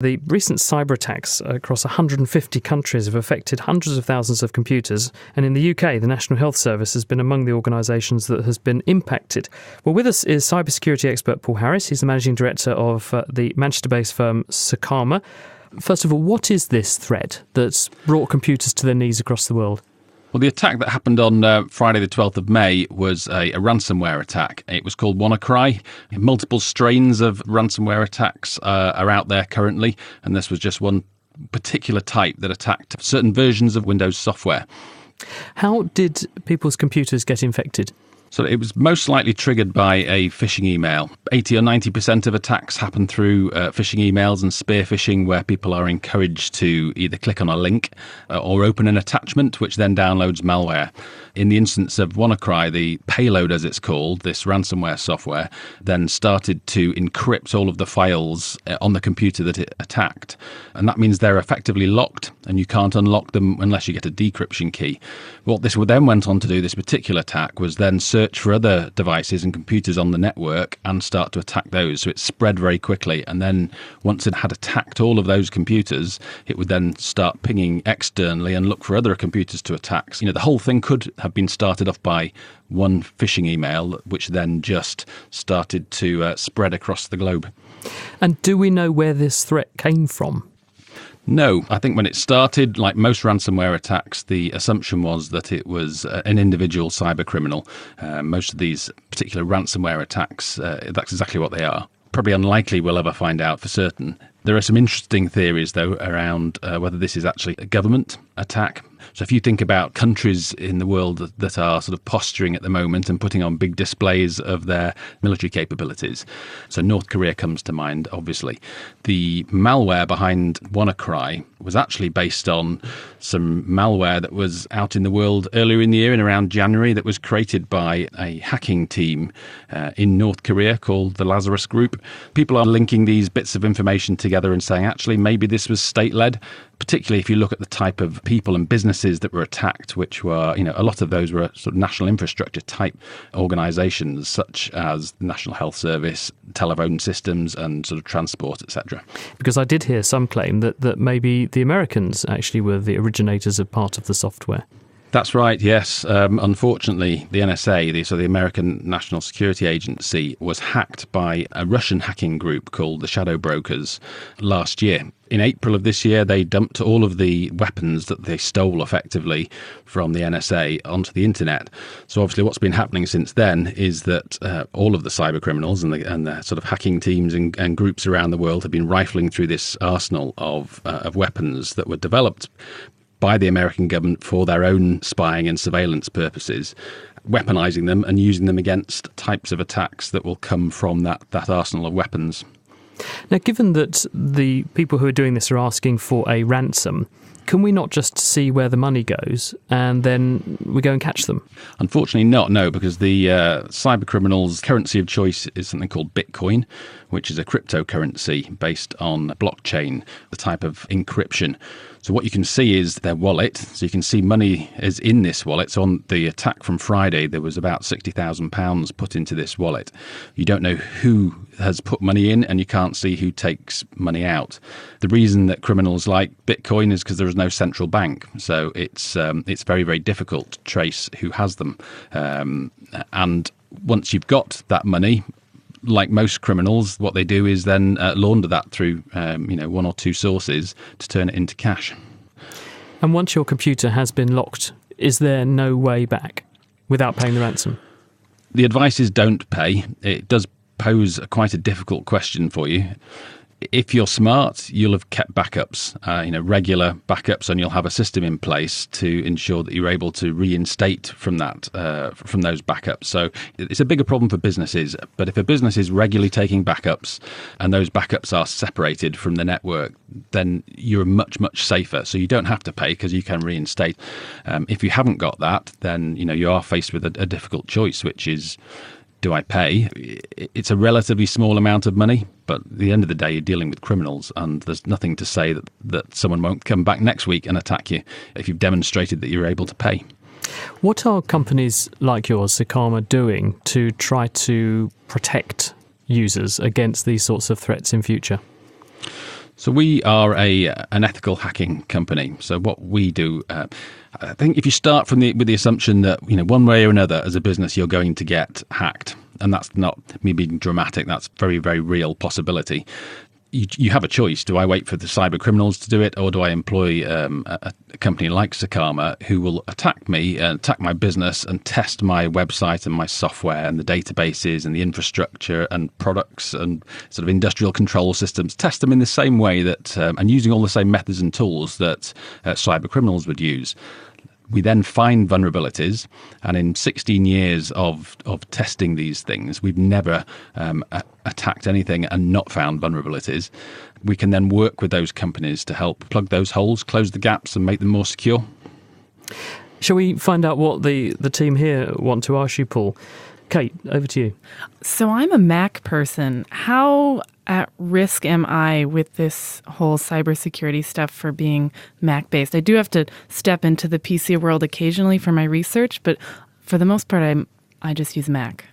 The recent cyber attacks across 150 countries have affected hundreds of thousands of computers, and in the UK, the National Health Service has been among the organisations that has been impacted. Well, with us is cybersecurity expert Paul Harris. He's the managing director of the Manchester-based firm Sakama. First of all, what is this threat that's brought computers to their knees across the world? Well, the attack that happened on Friday the 12th of May was a ransomware attack. It was called Wannacry. Multiple strains of ransomware attacks are out there currently, and this was just one particular type that attacked certain versions of Windows software. How did people's computers get infected? So it was most likely triggered by a phishing email. 80 or 90% of attacks happen through phishing emails and spear phishing, where people are encouraged to either click on a link or open an attachment, which then downloads malware. In the instance of Wannacry, the payload, as it's called, this ransomware software, then started to encrypt all of the files on the computer that it attacked. And that means they're effectively locked, and you can't unlock them unless you get a decryption key. What this then went on to do, this particular attack, was then search for other devices and computers on the network and start to attack those. So it spread very quickly. And then once it had attacked all of those computers, it would then start pinging externally and look for other computers to attack. So, the whole thing could have been started off by one phishing email, which then just started to spread across the globe. And do we know where this threat came from? No, I think when it started, like most ransomware attacks, the assumption was that it was an individual cyber criminal. Most of these particular ransomware attacks, that's exactly what they are. Probably unlikely we'll ever find out for certain. There are some interesting theories, though, around whether this is actually a government attack. So if you think about countries in the world that are sort of posturing at the moment and putting on big displays of their military capabilities, so North Korea comes to mind, obviously. The malware behind Wannacry was actually based on some malware that was out in the world earlier in the year, in around January, that was created by a hacking team in North Korea called the Lazarus Group. People are linking these bits of information together and saying, actually, maybe this was state-led, particularly if you look at the type of people and businesses that were attacked, which were, a lot of those were sort of national infrastructure type organisations, such as the National Health Service, telephone systems and sort of transport, etc. Because I did hear some claim that maybe the Americans actually were the originators of part of the software. That's right, yes. Unfortunately, the NSA, the American National Security Agency, was hacked by a Russian hacking group called the Shadow Brokers last year. In April of this year, they dumped all of the weapons that they stole effectively from the NSA onto the internet. So obviously what's been happening since then is that all of the cyber criminals and the sort of hacking teams and groups around the world have been rifling through this arsenal of weapons that were developed by the American government for their own spying and surveillance purposes, weaponizing them and using them against types of attacks that will come from that arsenal of weapons. Now, given that the people who are doing this are asking for a ransom, can we not just see where the money goes and then we go and catch them? Unfortunately not, no, because the cyber criminals' currency of choice is something called Bitcoin, which is a cryptocurrency based on blockchain, the type of encryption. So what you can see is their wallet. So you can see money is in this wallet. So on the attack from Friday, there was about £60,000 put into this wallet. You don't know who has put money in, and you can't see who takes money out. The reason that criminals like Bitcoin is because there is no central bank. So it's very, very difficult to trace who has them. And once you've got that money, like most criminals, what they do is then launder that through one or two sources to turn it into cash. And once your computer has been locked, is there no way back without paying the ransom? The advice is don't pay. It does pose quite a difficult question for you. If you're smart, you'll have kept backups, regular backups, and you'll have a system in place to ensure that you're able to reinstate from those backups. So it's a bigger problem for businesses. But if a business is regularly taking backups and those backups are separated from the network, then you're much, much safer. So you don't have to pay because you can reinstate. If you haven't got that, then you are faced with a difficult choice, which is, do I pay? It's a relatively small amount of money, but at the end of the day, you're dealing with criminals, and there's nothing to say that someone won't come back next week and attack you if you've demonstrated that you're able to pay. What are companies like yours, Sakama, doing to try to protect users against these sorts of threats in future? So we are an ethical hacking company. So what we do, I think if you start with the assumption that, one way or another as a business, you're going to get hacked, and that's not me being dramatic, that's very, very real possibility. You have a choice. Do I wait for the cyber criminals to do it, or do I employ a company like Sakama who will attack me, attack my business, and test my website and my software and the databases and the infrastructure and products and sort of industrial control systems, test them in the same way that and using all the same methods and tools that cyber criminals would use. We then find vulnerabilities, and in 16 years of testing these things, we've never attacked anything and not found vulnerabilities. We can then work with those companies to help plug those holes, close the gaps, and make them more secure. Shall we find out what the team here want to ask you, Paul? Kate, over to you. So I'm a Mac person. How at risk am I with this whole cybersecurity stuff for being Mac-based? I do have to step into the PC world occasionally for my research, but for the most part, I just use Mac.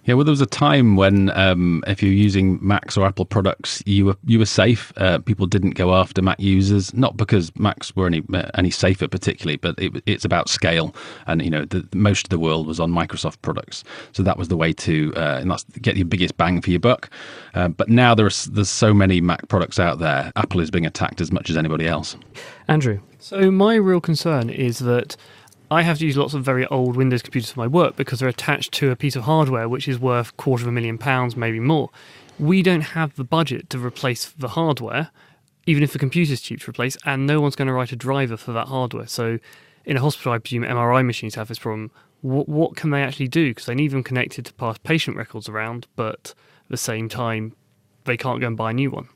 Yeah, well, there was a time when if you're using Macs or Apple products, you were safe. People didn't go after Mac users, not because Macs were any safer particularly, but it's about scale. And most of the world was on Microsoft products, so that was the way to and that's get your biggest bang for your buck. But now there's so many Mac products out there. Apple is being attacked as much as anybody else. Andrew. So my real concern is that I have to use lots of very old Windows computers for my work because they're attached to a piece of hardware which is worth £250,000, maybe more. We don't have the budget to replace the hardware, even if the computer's cheap to replace, and no one's going to write a driver for that hardware. So in a hospital, I presume MRI machines have this problem. What can they actually do? Because they need them connected to pass patient records around, but at the same time, they can't go and buy a new one.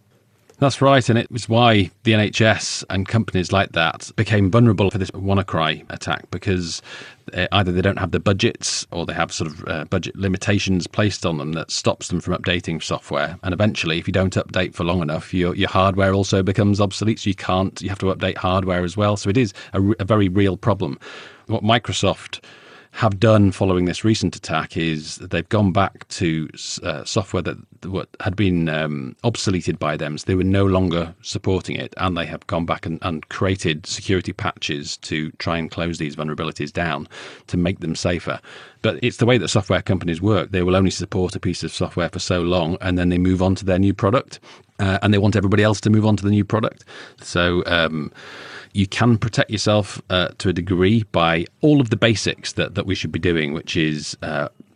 That's right, and it was why the NHS and companies like that became vulnerable for this Wannacry attack, because either they don't have the budgets or they have sort of budget limitations placed on them that stops them from updating software. And eventually, if you don't update for long enough, your hardware also becomes obsolete, so you have to update hardware as well. So it is a very real problem. What Microsoft have done following this recent attack is they've gone back to software that had been obsoleted by them, so they were no longer supporting it, and they have gone back and created security patches to try and close these vulnerabilities down to make them safer. But it's the way that software companies work. They will only support a piece of software for so long, and then they move on to their new product, and they want everybody else to move on to the new product. So you can protect yourself to a degree by all of the basics that we should be doing, which is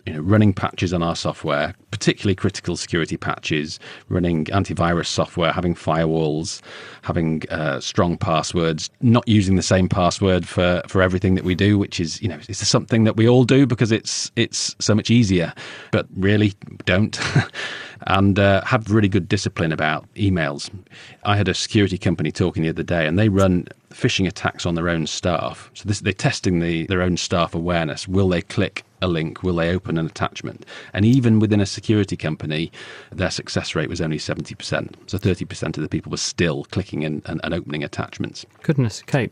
running patches on our software, particularly critical security patches, running antivirus software, having firewalls, having strong passwords, not using the same password for everything that we do, which is, it's something that we all do because it's so much easier, but really don't. And have really good discipline about emails. I had a security company talking the other day, and they run phishing attacks on their own staff. So they're testing their own staff awareness. Will they click a link? Will they open an attachment? And even within a security company, their success rate was only 70%. So 30% of the people were still clicking and opening attachments. Goodness, Kate.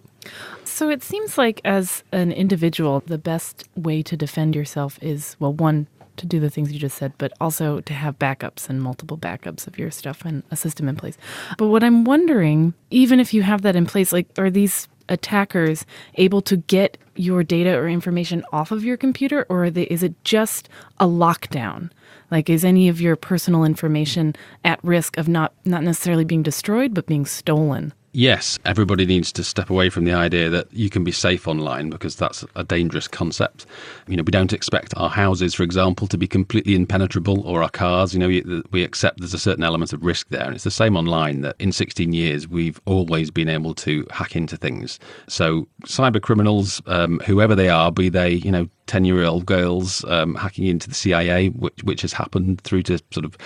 So it seems like as an individual, the best way to defend yourself is, well, one, to do the things you just said, but also to have backups and multiple backups of your stuff and a system in place. But what I'm wondering, even if you have that in place, are these attackers able to get your data or information off of your computer, or is it just a lockdown? Is any of your personal information at risk of not necessarily being destroyed, but being stolen? Yes, everybody needs to step away from the idea that you can be safe online, because that's a dangerous concept. We don't expect our houses, for example, to be completely impenetrable, or our cars. We accept there's a certain element of risk there. And it's the same online, that in 16 years, we've always been able to hack into things. So cyber criminals, whoever they are, be they, 10-year-old girls hacking into the CIA, which has happened, through to sort of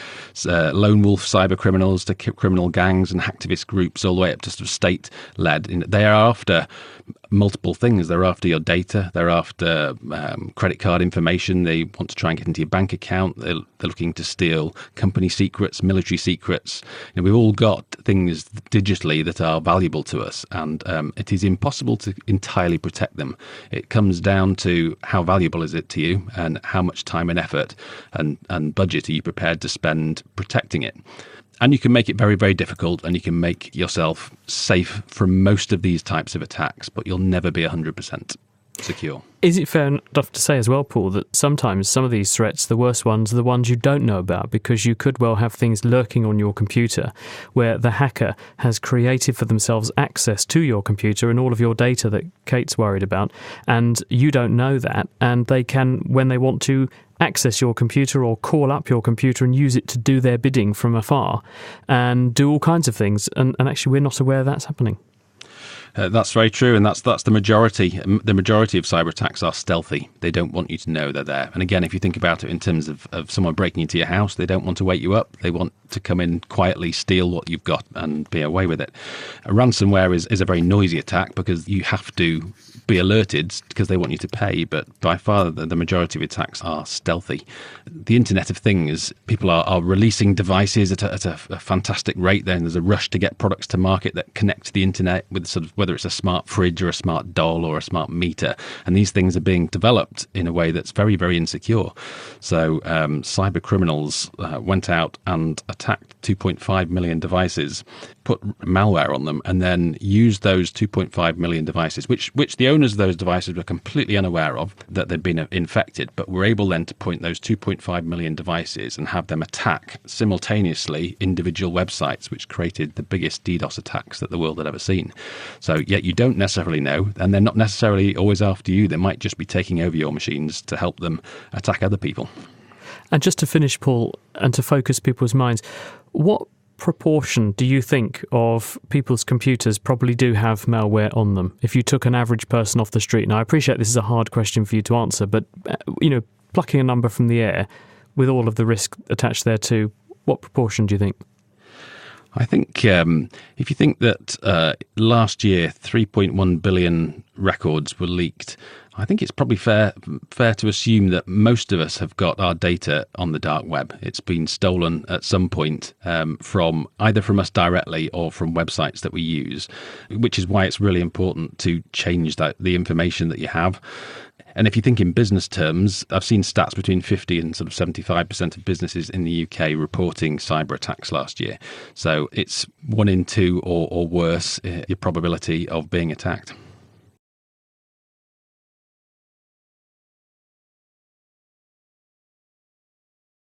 lone wolf cyber criminals, to criminal gangs and hacktivist groups, all the way up to sort of state-led. They are after multiple things. They're after your data. They're after credit card information. They want to try and get into your bank account. They're looking to steal company secrets, military secrets. We've all got things digitally that are valuable to us, and it is impossible to entirely protect them. It comes down to how valuable is it to you, and how much time and effort and budget are you prepared to spend protecting it. And you can make it very, very difficult, and you can make yourself safe from most of these types of attacks, but you'll never be 100% secure. Is it fair enough to say as well, Paul, that sometimes some of these threats, the worst ones, are the ones you don't know about, because you could well have things lurking on your computer where the hacker has created for themselves access to your computer and all of your data that Kate's worried about, and you don't know that, and they can, when they want to, access your computer or call up your computer and use it to do their bidding from afar and do all kinds of things, and actually we're not aware that's happening. That's very true, and that's the majority. The majority of cyber attacks are stealthy. They don't want you to know they're there. And again, if you think about it in terms of someone breaking into your house, they don't want to wake you up. They want to come in quietly, steal what you've got, and be away with it. A ransomware is a very noisy attack because you have to be alerted because they want you to pay, but by far the majority of attacks are stealthy. The Internet of Things, people are releasing devices at a fantastic rate. Then there's a rush to get products to market that connect to the internet with sort of, whether it's a smart fridge or a smart doll or a smart meter, and these things are being developed in a way that's very, very insecure. So cyber criminals went out and attacked 2.5 million devices, put malware on them, and then used those 2.5 million devices, which the owners of those devices were completely unaware of that they'd been infected, but were able then to point those 2.5 million devices and have them attack simultaneously individual websites, which created the biggest DDoS attacks that the world had ever seen. So yet you don't necessarily know, and they're not necessarily always after you. They might just be taking over your machines to help them attack other people. And just to finish, Paul, and to focus people's minds, what proportion do you think of people's computers probably do have malware on them? If you took an average person off the street, now I appreciate this is a hard question for you to answer, but plucking a number from the air with all of the risk attached there too, what proportion do you think? I think if you think that last year 3.1 billion records were leaked, I think it's probably fair to assume that most of us have got our data on the dark web. It's been stolen at some point from either from us directly or from websites that we use, which is why it's really important to change the information that you have. And if you think in business terms, I've seen stats between 50 and sort of 75% of businesses in the UK reporting cyber attacks last year. So it's 1 in 2 or worse your probability of being attacked.